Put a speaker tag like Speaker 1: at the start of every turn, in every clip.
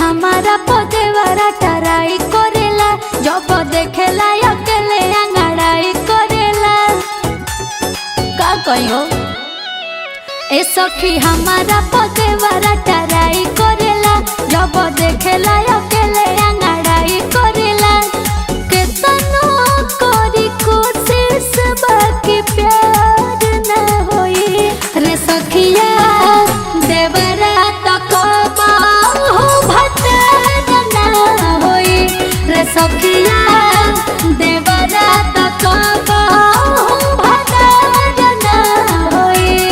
Speaker 1: हमारा पदेवरा टराई करेला, जब देखेला अकेले अंगड़ाई करेला। का कहियो ए सखी हमारा पदेवरा टराई करेला, जब देखेला अकेले अंगड़ाई करेला। केतनो करी कोशिश बाकी प्यार न होई रे सखिया, देवरा तक भटर न होई रे सखिया, देवरा तक भटर न होई।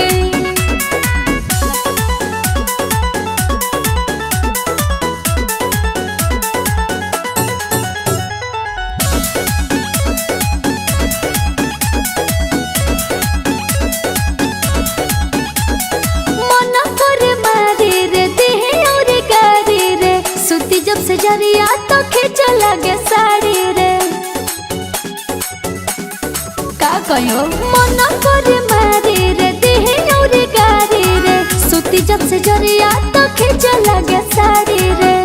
Speaker 1: जब से जरिया तो खींच लगे साड़ी रे, का कहियो मन करे मारी रे देहे और गारी रे। सुती जब से जरिया तो खींच लगे साड़ी रे।